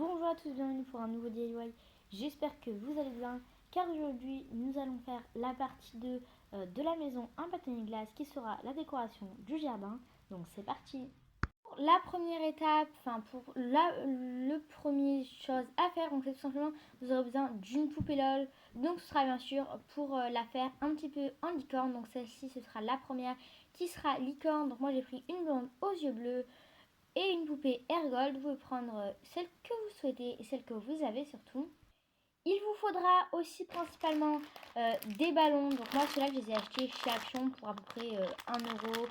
Bonjour à tous, bienvenue pour un nouveau DIY. J'espère que vous allez bien, car aujourd'hui nous allons faire la partie 2 de la maison en bâtonnet de glace qui sera la décoration du jardin. Donc c'est parti. Pour la première étape, le premier chose à faire, donc c'est tout simplement vous aurez besoin d'une poupée LOL. Donc ce sera bien sûr pour la faire un petit peu en licorne. Donc celle-ci ce sera la première qui sera licorne. Donc moi j'ai pris une blonde aux yeux bleus et une poupée Airgold. Vous pouvez prendre celle que vous souhaitez et celle que vous avez surtout. Il vous faudra aussi principalement des ballons. Donc moi ceux-là je les ai achetés chez Action pour à peu près 1 euro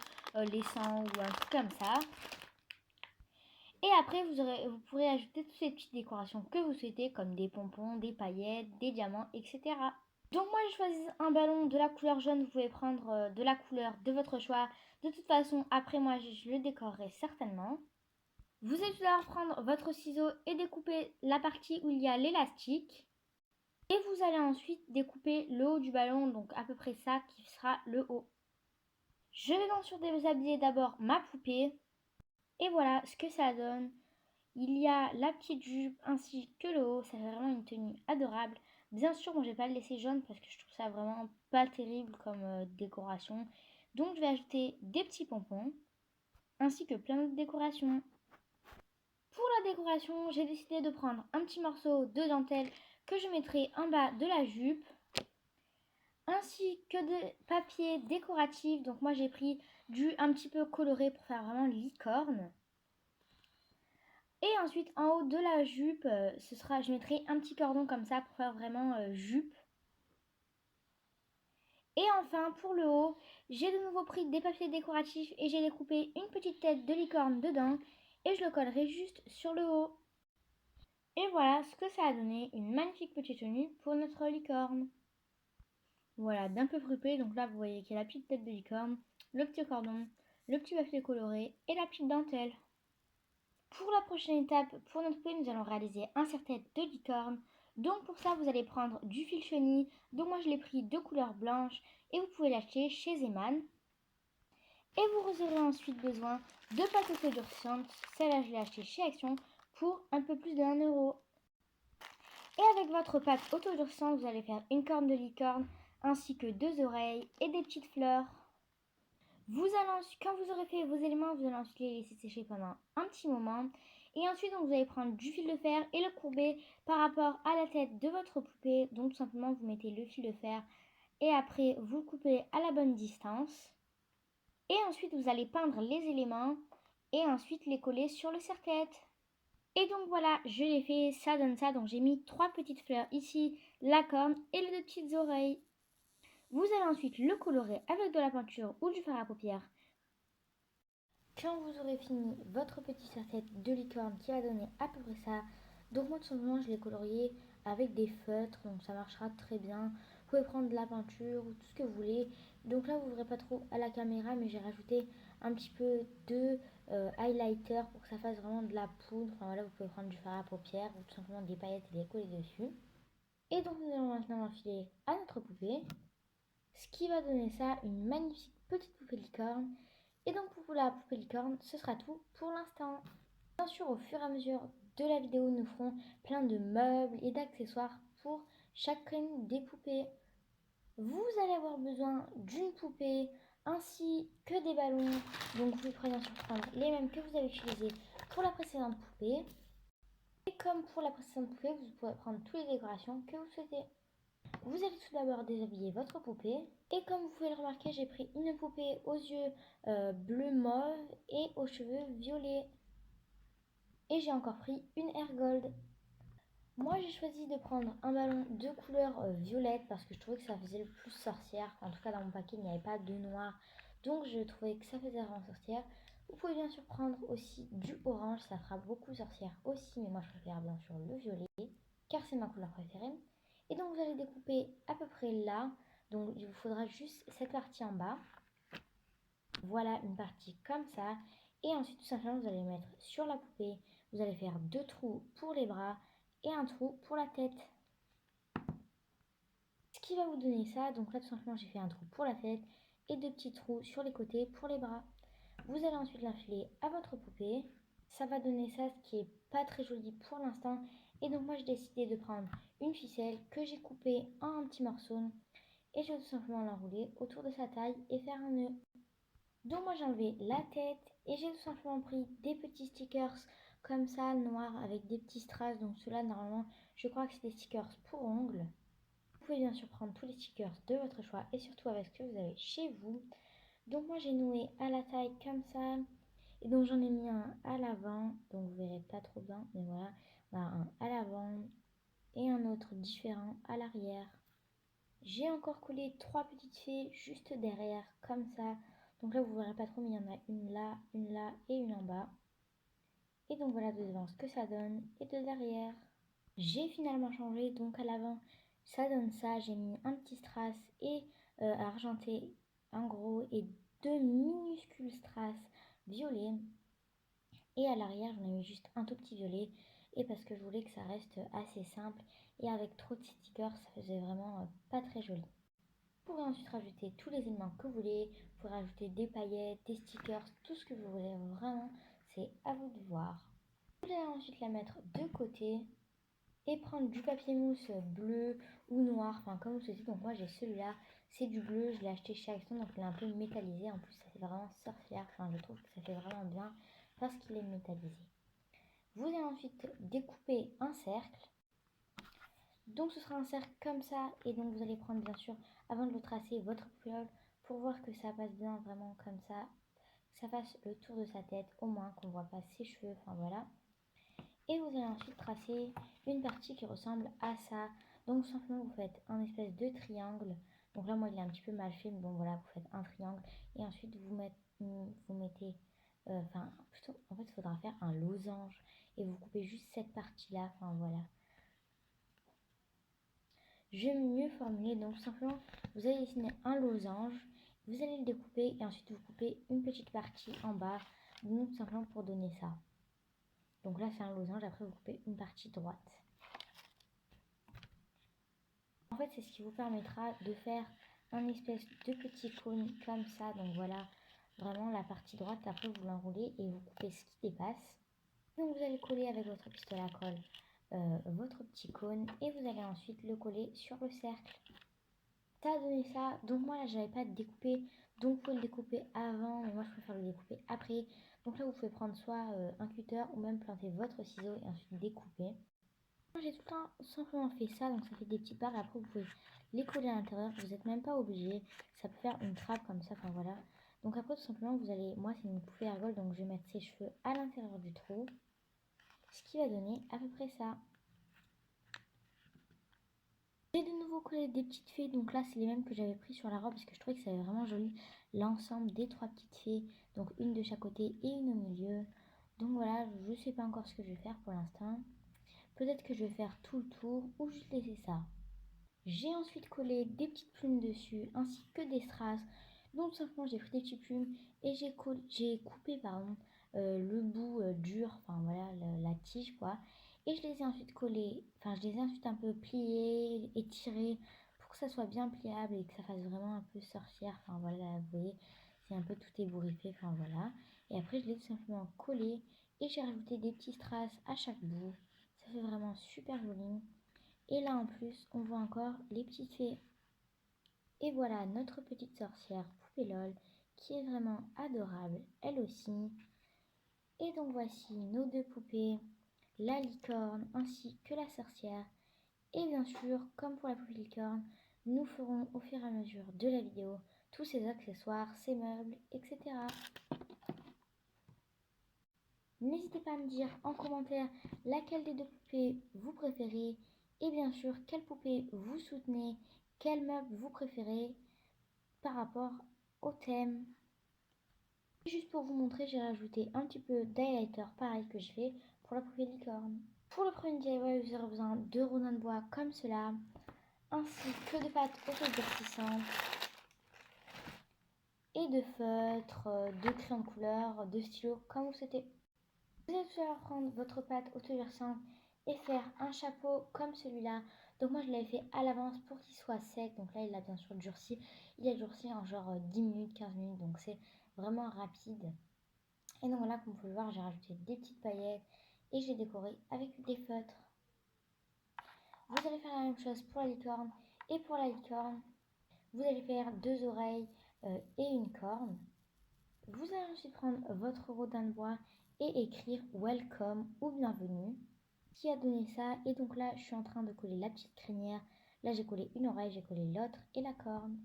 les 100 ou un truc comme ça. Et après vous pourrez ajouter toutes ces petites décorations que vous souhaitez comme des pompons, des paillettes, des diamants, etc. Donc moi j'ai choisi un ballon de la couleur jaune. Vous pouvez prendre de la couleur de votre choix. De toute façon après moi je le décorerai certainement. Vous allez tout d'abord prendre votre ciseau et découper la partie où il y a l'élastique. Et vous allez ensuite découper le haut du ballon, donc à peu près ça qui sera le haut. Je vais bien sûr déshabiller d'abord ma poupée. Et voilà ce que ça donne. Il y a la petite jupe ainsi que le haut. Ça fait vraiment une tenue adorable. Bien sûr, moi je vais pas le laisser jaune parce que je trouve ça vraiment pas terrible comme décoration. Donc je vais ajouter des petits pompons ainsi que plein d'autres décorations. Pour la décoration, j'ai décidé de prendre un petit morceau de dentelle que je mettrai en bas de la jupe, ainsi que des papiers décoratifs. Donc moi j'ai pris du un petit peu coloré pour faire vraiment licorne. Et ensuite en haut de la jupe, je mettrai un petit cordon comme ça pour faire vraiment jupe. Et enfin pour le haut, j'ai de nouveau pris des papiers décoratifs et j'ai découpé une petite tête de licorne dedans et je le collerai juste sur le haut. Et voilà ce que ça a donné, une magnifique petite tenue pour notre licorne. Voilà, d'un peu plus près, donc là vous voyez qu'il y a la petite tête de licorne, le petit cordon, le petit papier coloré et la petite dentelle. Pour la prochaine étape, pour notre poupée, nous allons réaliser un serre-tête de licorne. Donc pour ça, vous allez prendre du fil chenille. Donc moi je l'ai pris de couleur blanche et vous pouvez l'acheter chez Zeman. Et vous aurez ensuite besoin de pâte autodurcissante. Celle-là je l'ai achetée chez Action pour un peu plus de 1 euro. Et avec votre pâte autodurcissante, vous allez faire une corne de licorne ainsi que 2 oreilles et des petites fleurs. Quand vous aurez fait vos éléments, vous allez ensuite les laisser sécher pendant un petit moment. Et ensuite, donc, vous allez prendre du fil de fer et le courber par rapport à la tête de votre poupée. Donc tout simplement, vous mettez le fil de fer et après, vous le coupez à la bonne distance. Et ensuite, vous allez peindre les éléments et ensuite les coller sur le serre-tête. Et donc voilà, je l'ai fait, ça donne ça. Donc j'ai mis 3 petites fleurs ici, la corne et les 2 petites oreilles. Vous allez ensuite le colorer avec de la peinture ou du fard à paupières. Quand vous aurez fini votre petit serre-tête de licorne qui va donner à peu près ça, donc moi tout simplement je l'ai colorié avec des feutres, donc ça marchera très bien. Vous pouvez prendre de la peinture ou tout ce que vous voulez. Donc là vous ne verrez pas trop à la caméra, mais j'ai rajouté un petit peu de highlighter pour que ça fasse vraiment de la poudre. Enfin voilà, vous pouvez prendre du fard à paupières ou tout simplement des paillettes et les coller dessus. Et donc nous allons maintenant enfiler à notre poupée, ce qui va donner ça, une magnifique petite poupée licorne. Et donc pour la poupée licorne, ce sera tout pour l'instant. Bien sûr, au fur et à mesure de la vidéo, nous ferons plein de meubles et d'accessoires pour chacune des poupées. Vous allez avoir besoin d'une poupée ainsi que des ballons. Donc vous pourrez bien sûr prendre les mêmes que vous avez utilisés pour la précédente poupée. Et comme pour la précédente poupée, vous pourrez prendre toutes les décorations que vous souhaitez. Vous allez tout d'abord déshabiller votre poupée. Et comme vous pouvez le remarquer, j'ai pris une poupée aux yeux bleu mauve et aux cheveux violets. Et j'ai encore pris une Airgold. Moi j'ai choisi de prendre un ballon de couleur violette parce que je trouvais que ça faisait le plus sorcière. En tout cas dans mon paquet il n'y avait pas de noir. Donc je trouvais que ça faisait vraiment sorcière. Vous pouvez bien sûr prendre aussi du orange, ça fera beaucoup sorcière aussi. Mais moi je préfère bien sûr le violet car c'est ma couleur préférée. Et donc vous allez découper à peu près là. Donc il vous faudra juste cette partie en bas. Voilà une partie comme ça. Et ensuite tout simplement vous allez mettre sur la poupée. Vous allez faire 2 trous pour les bras et un trou pour la tête. Ce qui va vous donner ça, donc là tout simplement j'ai fait un trou pour la tête et 2 petits trous sur les côtés pour les bras. Vous allez ensuite l'infiler à votre poupée. Ça va donner ça, ce qui est pas très joli pour l'instant. Et donc moi j'ai décidé de prendre une ficelle que j'ai coupée en petits morceaux. Et je vais tout simplement l'enrouler autour de sa taille et faire un nœud. Donc moi j'ai enlevé la tête et j'ai tout simplement pris des petits stickers comme ça noirs avec des petits strass. Donc ceux-là normalement je crois que c'est des stickers pour ongles. Vous pouvez bien sûr prendre tous les stickers de votre choix et surtout avec ce que vous avez chez vous. Donc moi j'ai noué à la taille comme ça. Et donc j'en ai mis un à l'avant. Donc vous verrez pas trop bien. Mais voilà. On a un à l'avant et un autre différent à l'arrière. J'ai encore collé 3 petites fées juste derrière comme ça. Donc là vous verrez pas trop mais il y en a une là et une en bas. Et donc voilà de devant ce que ça donne et de derrière. J'ai finalement changé, donc à l'avant ça donne ça, j'ai mis un petit strass et argenté en gros et deux minuscules strass violets et à l'arrière j'en ai mis juste un tout petit violet et parce que je voulais que ça reste assez simple et avec trop de stickers ça faisait vraiment pas très joli. Vous pourrez ensuite rajouter tous les éléments que vous voulez, vous pourrez rajouter des paillettes, des stickers, tout ce que vous voulez, vraiment c'est à vous de voir. Vous allez ensuite la mettre de côté et prendre du papier mousse bleu ou noir, enfin comme vous souhaitez. Donc moi j'ai celui-là, c'est du bleu, je l'ai acheté chez Action, donc il est un peu métallisé. En plus ça fait vraiment sorcière, enfin je trouve que ça fait vraiment bien parce qu'il est métallisé. Vous allez ensuite découper un cercle. Donc ce sera un cercle comme ça et donc vous allez prendre bien sûr avant de le tracer votre poule pour voir que ça passe bien vraiment comme ça, que ça fasse le tour de sa tête au moins qu'on voit pas ses cheveux, enfin voilà. Et vous allez ensuite tracer une partie qui ressemble à ça. Donc simplement vous faites un espèce de triangle. Donc là moi il est un petit peu mal fait mais bon voilà vous faites un triangle et ensuite vous mettez, enfin plutôt en fait il faudra faire un losange et vous coupez juste cette partie là, enfin voilà. Je vais mieux formuler, donc simplement vous allez dessiner un losange, vous allez le découper et ensuite vous coupez une petite partie en bas, donc simplement pour donner ça. Donc là c'est un losange, après vous coupez une partie droite. En fait c'est ce qui vous permettra de faire un espèce de petit cône comme ça, donc voilà vraiment la partie droite, après vous l'enroulez et vous coupez ce qui dépasse. Donc vous allez coller avec votre pistolet à colle votre petit cône et vous allez ensuite le coller sur le cercle. Ça a donné ça, donc moi là j'avais pas découpé, donc vous pouvez le découper avant, mais moi je préfère le découper après. Donc là vous pouvez prendre soit un cutter ou même planter votre ciseau et ensuite découper. Moi j'ai tout le temps simplement fait ça, donc ça fait des petits barres, et après vous pouvez les coller à l'intérieur, vous n'êtes même pas obligé, ça peut faire une trappe comme ça, enfin voilà. Donc après tout simplement vous allez, moi c'est une poupée Ergol, donc je vais mettre ses cheveux à l'intérieur du trou, ce qui va donner à peu près ça. J'ai de nouveau collé des petites fées, donc là c'est les mêmes que j'avais pris sur la robe parce que je trouvais que ça avait vraiment joli l'ensemble des 3 petites fées, donc une de chaque côté et une au milieu. Donc voilà, je sais pas encore ce que je vais faire pour l'instant. Peut-être que je vais faire tout le tour ou juste laisser ça. J'ai ensuite collé des petites plumes dessus ainsi que des strass. Donc simplement j'ai pris des petites plumes et j'ai coupé pardon, le bout dur, enfin voilà la tige quoi. Et je les ai ensuite collés, enfin je les ai ensuite un peu pliés, étirés pour que ça soit bien pliable et que ça fasse vraiment un peu sorcière. Enfin voilà, vous voyez, c'est un peu tout ébouriffé, enfin voilà. Et après je l'ai tout simplement collé et j'ai rajouté des petits strass à chaque bout. Ça fait vraiment super joli. Et là en plus, on voit encore les petites fées. Et voilà notre petite sorcière poupée LOL qui est vraiment adorable, elle aussi. Et donc voici nos deux poupées, la licorne ainsi que la sorcière. Et bien sûr, comme pour la poupée licorne, nous ferons au fur et à mesure de la vidéo tous ces accessoires, ces meubles, etc. N'hésitez pas à me dire en commentaire laquelle des deux poupées vous préférez et bien sûr quelle poupée vous soutenez, quel meuble vous préférez par rapport au thème. Juste pour vous montrer, j'ai rajouté un petit peu d'highlighter pareil que je fais pour la poupée licorne. Pour le premier DIY, vous aurez besoin de rondins de bois comme cela, ainsi que de pâte autodurcissantes et de feutres, de crayons de couleur, de stylos comme vous souhaitez. Vous allez tout prendre votre pâte autodurcissante et faire un chapeau comme celui-là. Donc moi je l'avais fait à l'avance pour qu'il soit sec. Donc là il a bien sûr durci. Il a durci en genre 10 minutes, 15 minutes. Donc c'est vraiment rapide. Et donc là comme vous pouvez le voir j'ai rajouté des petites paillettes et j'ai décoré avec des feutres. Vous allez faire la même chose pour la licorne. Et pour la licorne, vous allez faire deux oreilles et une corne. Vous allez ensuite prendre votre rodin de bois et écrire Welcome ou Bienvenue. Qui a donné ça? Et donc là, je suis en train de coller la petite crinière. Là, j'ai collé une oreille, j'ai collé l'autre et la corne.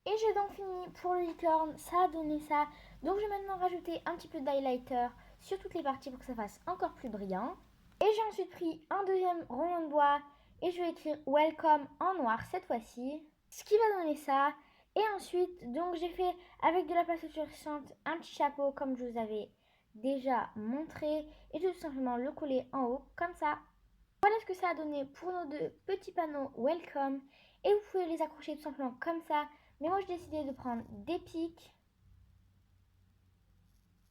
Et j'ai donc fini pour le licorne, ça a donné ça. Donc je vais maintenant rajouter un petit peu d'highlighter sur toutes les parties pour que ça fasse encore plus brillant. Et j'ai ensuite pris un deuxième rond de bois et je vais écrire Welcome en noir cette fois-ci. Ce qui va donner ça. Et ensuite, donc j'ai fait avec de la pâte fluorescente un petit chapeau comme je vous avais déjà montré. Et je vais tout simplement le coller en haut comme ça. Voilà ce que ça a donné pour nos deux petits panneaux Welcome. Et vous pouvez les accrocher tout simplement comme ça. Mais moi, j'ai décidé de prendre des pics.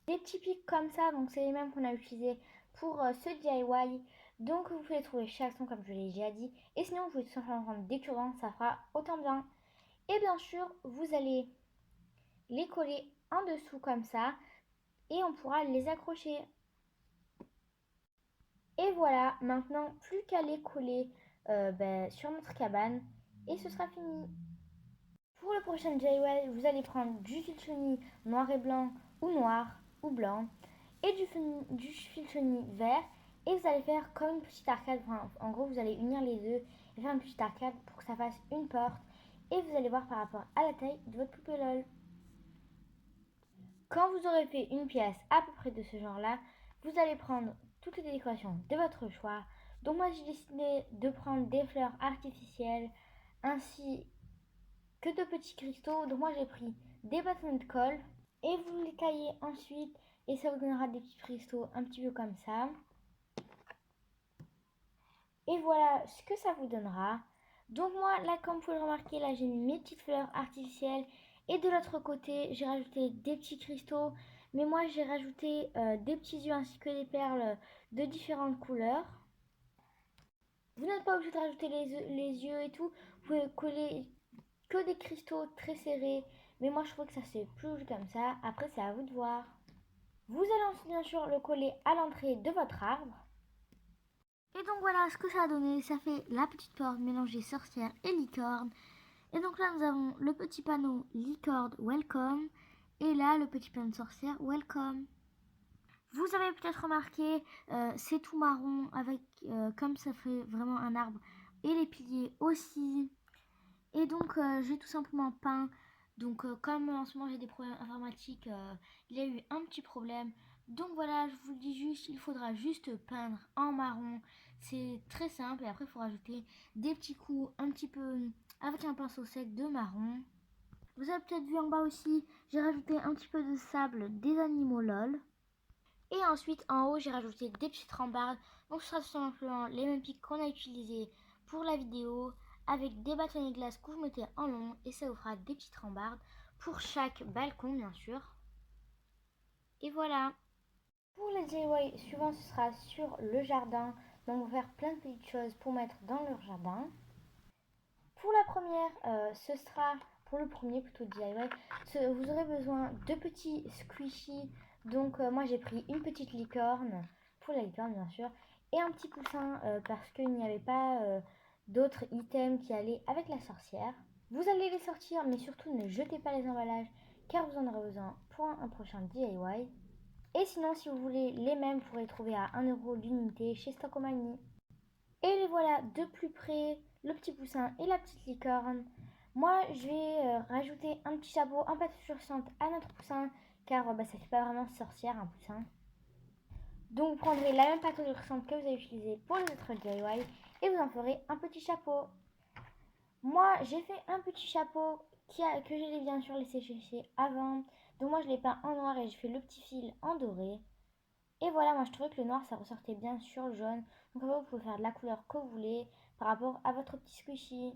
Des petits pics comme ça. Donc, c'est les mêmes qu'on a utilisés pour ce DIY. Donc, vous pouvez les trouver chez Action, comme je l'ai déjà dit. Et sinon, vous pouvez tout simplement prendre des cure-dents. Ça fera autant bien. Et bien sûr, vous allez les coller en dessous comme ça. Et on pourra les accrocher. Et voilà, maintenant, plus qu'à les coller sur notre cabane. Et ce sera fini. Pour le prochain DIY, vous allez prendre du fil chenille noir et blanc ou noir ou blanc et du fil chenille vert et vous allez faire comme une petite arcade. Enfin, en gros, vous allez unir les deux et faire une petite arcade pour que ça fasse une porte et vous allez voir par rapport à la taille de votre poupée LOL. Quand vous aurez fait une pièce à peu près de ce genre-là, vous allez prendre toutes les décorations de votre choix. Donc moi, j'ai décidé de prendre des fleurs artificielles ainsi que de petits cristaux. Donc moi j'ai pris des bâtons de colle et vous les taillez ensuite et ça vous donnera des petits cristaux un petit peu comme ça. Et voilà ce que ça vous donnera. Donc moi là comme vous pouvez le remarquer, là j'ai mis mes petites fleurs artificielles et de l'autre côté j'ai rajouté des petits cristaux. Mais moi j'ai rajouté des petits yeux ainsi que des perles de différentes couleurs. Vous n'êtes pas obligé de rajouter les yeux et tout. Vous pouvez coller que des cristaux très serrés. Mais moi je trouve que ça c'est plus joli comme ça. Après c'est à vous de voir. Vous allez ensuite bien sûr le coller à l'entrée de votre arbre. Et donc voilà ce que ça a donné. Ça fait la petite porte mélangée sorcière et licorne. Et donc là nous avons le petit panneau licorne welcome. Et là le petit panneau de sorcière welcome. Vous avez peut-être remarqué, c'est tout marron avec comme ça fait vraiment un arbre. Et les piliers aussi. Et donc j'ai tout simplement peint. Donc comme en ce moment j'ai des problèmes informatiques, il y a eu un petit problème. Donc voilà, je vous le dis juste, il faudra juste peindre en marron. C'est très simple et après il faut rajouter des petits coups un petit peu avec un pinceau sec de marron. Vous avez peut-être vu en bas aussi, j'ai rajouté un petit peu de sable des animaux LOL. Et ensuite en haut j'ai rajouté des petites rambardes. Donc ce sera tout simplement les mêmes pics qu'on a utilisés pour la vidéo, avec des bâtonnets de glace que vous mettez en long et ça vous fera des petites rambardes pour chaque balcon bien sûr. Et voilà. Pour le DIY suivant ce sera sur le jardin. Donc on va faire plein de petites choses pour mettre dans leur jardin. Pour la première, ce sera pour le premier plutôt DIY. Vous aurez besoin de petits squishies. Donc moi j'ai pris une petite licorne, pour la licorne bien sûr, et un petit coussin parce qu'il n'y avait pas d'autres items qui allaient avec la sorcière. Vous allez les sortir mais surtout ne jetez pas les emballages car vous en aurez besoin pour un prochain DIY. Et sinon si vous voulez les mêmes, vous pourrez les trouver à 1 € l'unité chez Stockomanie. Et les voilà de plus près, le petit poussin et la petite licorne. Moi, je vais rajouter un petit chapeau en pâte fluorescente à notre poussin, car ça fait pas vraiment sorcière un poussin. Donc, vous prendrez la même pâte fluorescente que vous avez utilisée pour les autres DIY et vous en ferez un petit chapeau. Moi, j'ai fait un petit chapeau que j'ai bien sûr laissé sécher avant. Donc, moi, je l'ai peint en noir et j'ai fait le petit fil en doré. Et voilà, moi je trouvais que le noir ça ressortait bien sur le jaune. Donc après vous pouvez faire de la couleur que vous voulez par rapport à votre petit squishy.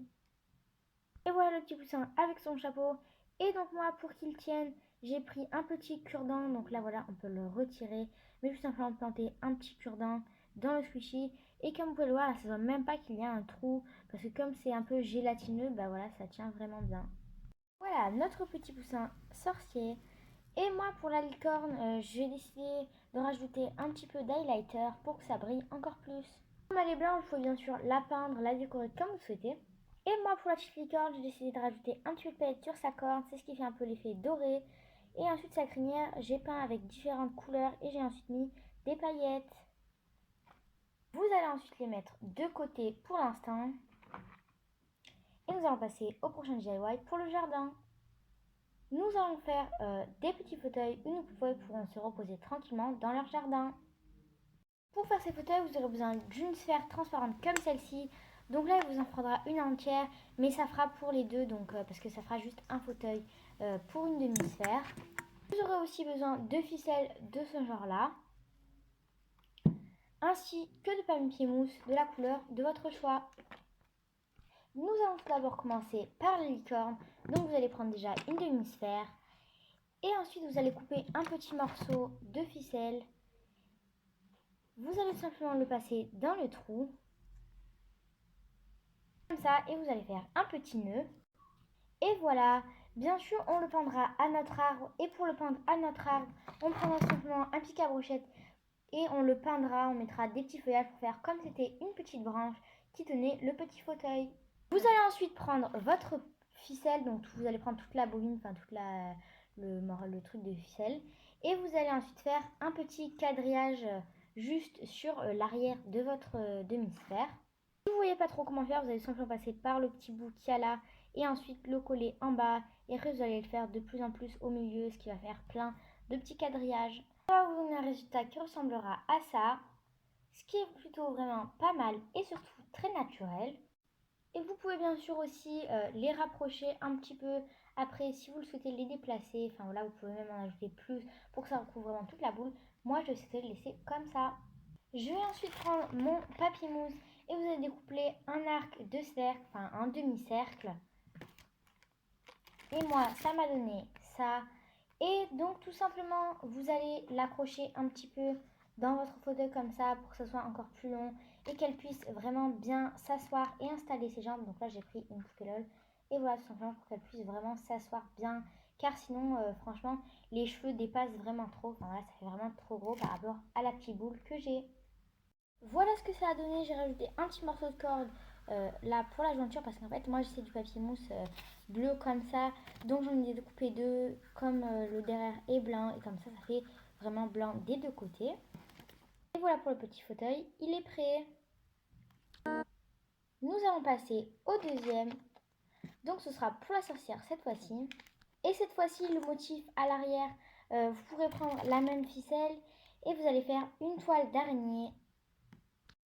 Et voilà le petit poussin avec son chapeau. Et donc moi pour qu'il tienne, j'ai pris un petit cure-dent. Donc là voilà, on peut le retirer. Mais tout simplement planter un petit cure-dent dans le squishy. Et comme vous pouvez le voir, là, ça ne voit même pas qu'il y a un trou. Parce que comme c'est un peu gélatineux, bah voilà, ça tient vraiment bien. Voilà notre petit poussin sorcier. Et moi, pour la licorne, j'ai décidé de rajouter un petit peu d'highlighter pour que ça brille encore plus. Comme elle est blanche, il faut bien sûr la peindre, la décorer comme vous souhaitez. Et moi, pour la petite licorne, j'ai décidé de rajouter un petit peu de paillettes sur sa corne, c'est ce qui fait un peu l'effet doré. Et ensuite, sa crinière, j'ai peint avec différentes couleurs et j'ai ensuite mis des paillettes. Vous allez ensuite les mettre de côté pour l'instant. Et nous allons passer au prochain DIY pour le jardin. Nous allons faire des petits fauteuils où nos poupées pourront se reposer tranquillement dans leur jardin. Pour faire ces fauteuils, vous aurez besoin d'une sphère transparente comme celle-ci. Donc là, il vous en faudra une entière, mais ça fera pour les deux, donc parce que ça fera juste un fauteuil pour une demi-sphère. Vous aurez aussi besoin de ficelles de ce genre-là, ainsi que de papier mousse de la couleur de votre choix. Nous allons tout d'abord commencer par la licorne. Donc vous allez prendre déjà une demi-sphère et ensuite vous allez couper un petit morceau de ficelle. Vous allez simplement le passer dans le trou, comme ça, et vous allez faire un petit nœud. Et voilà, bien sûr, on le peindra à notre arbre. Et pour le peindre à notre arbre, on prendra simplement un pic à brochette et on le peindra, on mettra des petits feuillages pour faire comme c'était une petite branche qui tenait le petit fauteuil. Vous allez ensuite prendre votre ficelle, donc vous allez prendre toute la bobine, enfin le truc de ficelle, et vous allez ensuite faire un petit quadrillage juste sur l'arrière de votre demi-sphère. Si vous ne voyez pas trop comment faire, vous allez simplement passer par le petit bout qu'il y a là et ensuite le coller en bas, et après vous allez le faire de plus en plus au milieu, ce qui va faire plein de petits quadrillages. Ça va vous donner un résultat qui ressemblera à ça, ce qui est plutôt vraiment pas mal et surtout très naturel. Et vous pouvez bien sûr aussi les rapprocher un petit peu après si vous le souhaitez les déplacer. Enfin voilà, vous pouvez même en ajouter plus pour que ça recouvre vraiment toute la boule. Moi je décide de le laisser comme ça. Je vais ensuite prendre mon papier mousse et vous allez découper un arc de cercle, enfin un demi-cercle. Et moi ça m'a donné ça. Et donc tout simplement vous allez l'accrocher un petit peu dans votre fauteuil comme ça pour que ce soit encore plus long et qu'elle puisse vraiment bien s'asseoir et installer ses jambes. Donc là j'ai pris une poupée LOL et voilà tout simplement pour qu'elle puisse vraiment s'asseoir bien, car sinon franchement les cheveux dépassent vraiment trop. Enfin voilà, ça fait vraiment trop gros par rapport à la petite boule que j'ai. Voilà ce que ça a donné. J'ai rajouté un petit morceau de corde là pour la jointure parce qu'en fait moi j'ai du papier mousse bleu comme ça, donc j'en ai découpé deux comme le derrière est blanc et comme ça fait vraiment blanc des deux côtés. Et voilà pour le petit fauteuil, il est prêt. Nous allons passer au deuxième, donc ce sera pour la sorcière cette fois-ci. Et cette fois-ci le motif à l'arrière, vous pourrez prendre la même ficelle et vous allez faire une toile d'araignée.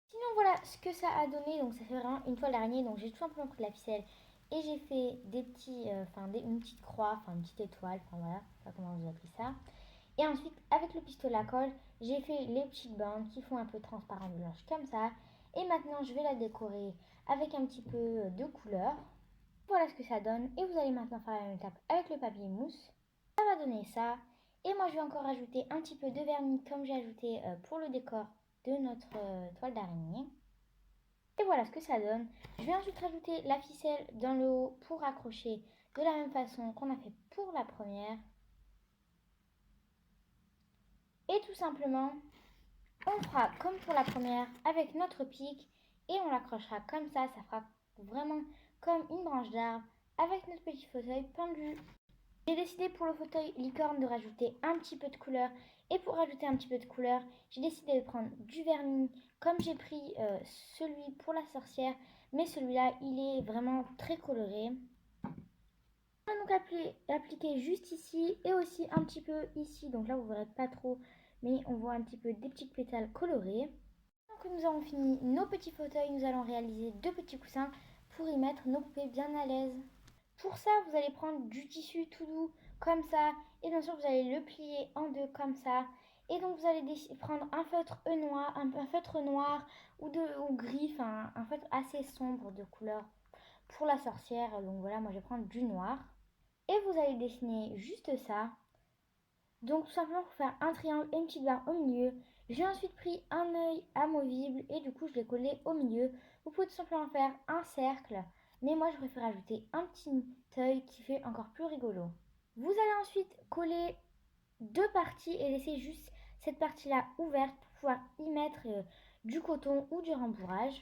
Sinon voilà ce que ça a donné, donc ça fait vraiment une toile d'araignée. Donc j'ai tout simplement pris de la ficelle et j'ai fait des petits, une petite croix, enfin une petite étoile, enfin voilà, je sais pas comment vous appelez ça. Et ensuite avec le pistolet à colle, j'ai fait les petites bandes qui font un peu transparent blanche comme ça. Et maintenant je vais la décorer avec un petit peu de couleur. Voilà ce que ça donne et vous allez maintenant faire la même étape avec le papier mousse. Ça va donner ça. Et moi je vais encore ajouter un petit peu de vernis comme j'ai ajouté pour le décor de notre toile d'araignée. Et voilà ce que ça donne. Je vais ensuite rajouter la ficelle dans le haut pour accrocher de la même façon qu'on a fait pour la première. Et tout simplement, on fera comme pour la première avec notre pic et on l'accrochera comme ça. Ça fera vraiment comme une branche d'arbre avec notre petit fauteuil pendu. J'ai décidé pour le fauteuil licorne de rajouter un petit peu de couleur. Et pour rajouter un petit peu de couleur, j'ai décidé de prendre du vernis comme j'ai pris celui pour la sorcière. Mais celui-là, il est vraiment très coloré. On va donc appliquer juste ici et aussi un petit peu ici. Donc là, vous ne verrez pas trop, mais on voit un petit peu des petites pétales colorées. Maintenant que nous avons fini nos petits fauteuils, nous allons réaliser deux petits coussins pour y mettre nos poupées bien à l'aise. Pour ça, vous allez prendre du tissu tout doux comme ça. Et bien sûr, vous allez le plier en deux comme ça. Et donc, vous allez prendre un feutre noir, un feutre noir ou gris, enfin un feutre assez sombre de couleur pour la sorcière. Donc voilà, moi je vais prendre du noir. Et vous allez dessiner juste ça. Donc tout simplement pour faire un triangle et une petite barre au milieu. J'ai ensuite pris un œil amovible et du coup je l'ai collé au milieu. Vous pouvez tout simplement faire un cercle, mais moi je préfère ajouter un petit œil qui fait encore plus rigolo. Vous allez ensuite coller deux parties et laisser juste cette partie-là ouverte pour pouvoir y mettre du coton ou du rembourrage.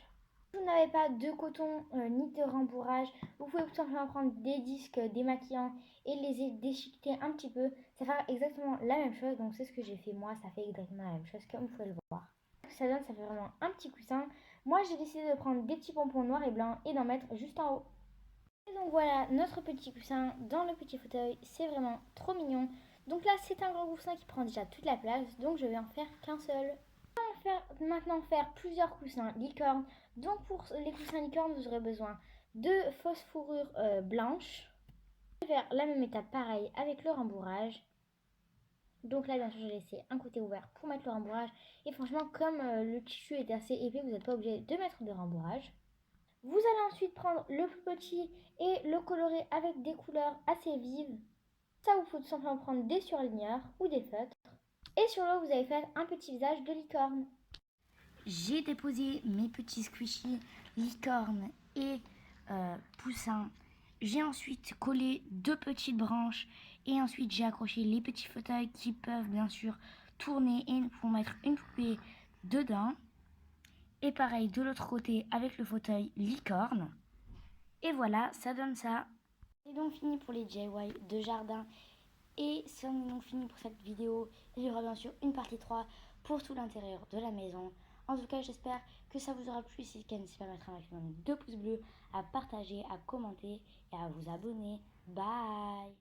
Si vous n'avez pas de coton ni de rembourrage, vous pouvez tout simplement prendre des disques démaquillants et les déchiqueter un petit peu. Ça fait exactement la même chose, donc c'est ce que j'ai fait moi, ça fait exactement la même chose comme vous pouvez le voir. Ça donne, ça fait vraiment un petit coussin. Moi j'ai décidé de prendre des petits pompons noirs et blancs et d'en mettre juste en haut. Et donc voilà notre petit coussin dans le petit fauteuil, c'est vraiment trop mignon. Donc là c'est un grand coussin qui prend déjà toute la place, donc je vais en faire qu'un seul. Maintenant faire plusieurs coussins licorne. Donc pour les coussins licorne, vous aurez besoin de fausses fourrures blanches. Je vais faire la même étape pareil avec le rembourrage. Donc là bien sûr j'ai laissé un côté ouvert pour mettre le rembourrage. Et franchement comme le tissu est assez épais, vous n'êtes pas obligé de mettre de rembourrage. Vous allez ensuite prendre le plus petit et le colorer avec des couleurs assez vives. Ça vous faut tout simplement prendre des surligneurs ou des feutres. Et sur le haut vous allez faire un petit visage de licorne. J'ai déposé mes petits squishies licorne et poussins. J'ai ensuite collé deux petites branches et ensuite j'ai accroché les petits fauteuils qui peuvent bien sûr tourner et pour mettre une poupée dedans. Et pareil de l'autre côté avec le fauteuil licorne. Et voilà, ça donne ça. C'est donc fini pour les DIY de jardin. Et c'est donc fini pour cette vidéo. Il y aura bien sûr une partie 3 pour tout l'intérieur de la maison. En tout cas, j'espère que ça vous aura plu. Si c'est le cas, n'hésitez pas à mettre un maximum de pouces bleus, à partager, à commenter et à vous abonner. Bye!